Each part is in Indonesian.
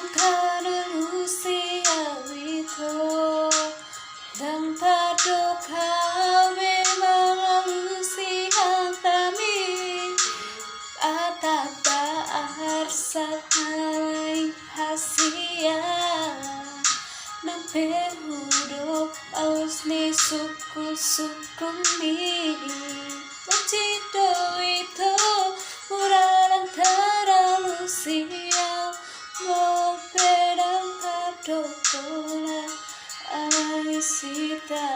Lucia Vito dan Padoka memang Lucia Tami Atata Arsahai Hasia Nang Perudok Ausni Suku Sukumi Macito itu Murarang Tara Lucia Mo pedang Padokona Aisita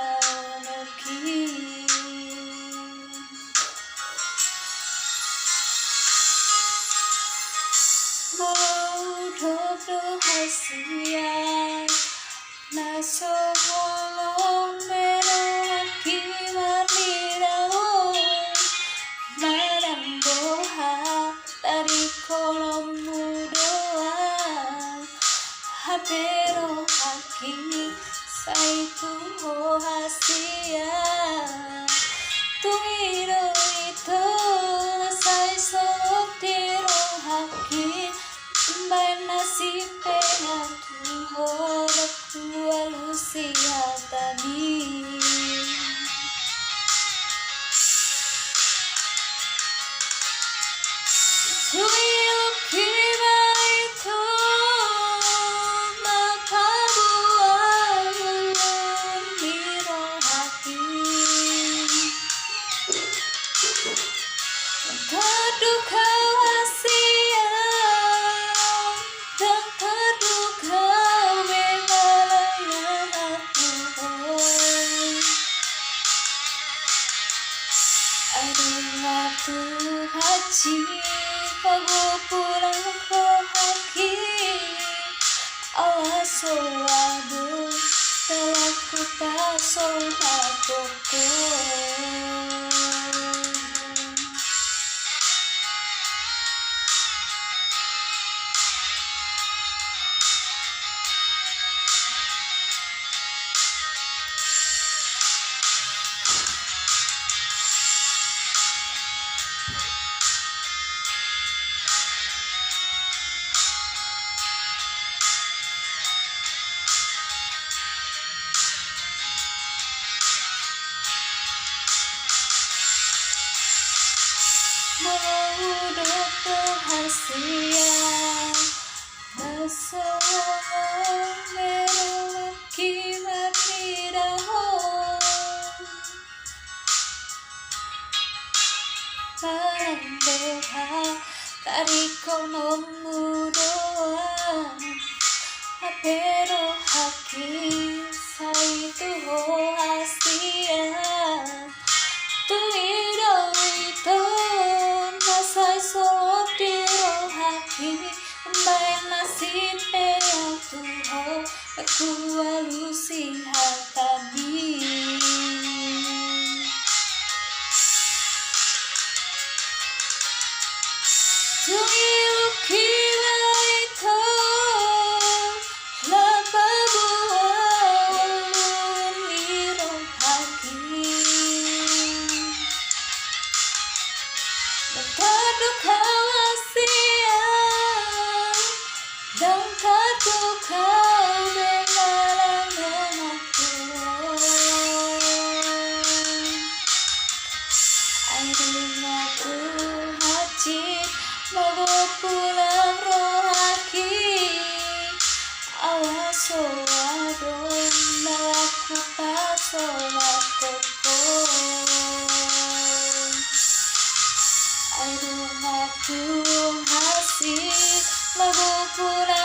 Noki Mododo hasia Naso holong meraki marmirao Madam boha dari kolom mudoa Hapero haki saitu ho hasia Tuiro ito nasay solotiro haki Mbay nasipe na tuho Nakua Lucia Tami Tuyo kiba ito Makabuang Miro hati Terduka wasia Dan terduka memalaya aku Aduh waktu haji Pago pulang rohaki Allah sewadu Telah ku tak sohaboku Mododo hasia Naso meraki marmiraho Paramboha tariko no mudoa Apero haki saitu ho hasia Tuiro ito Nasay solotiro haki Mbay nasipe ang tuho Nakua Lucia Tami Tuyo kiba ito Napabuang Miro haki Terduka wasia Dan terduka memalaya aku Aduh aku haji Mau pulang rohaki Awas soadon Aku tak sholat koko Aduh aku hasih Mau pulang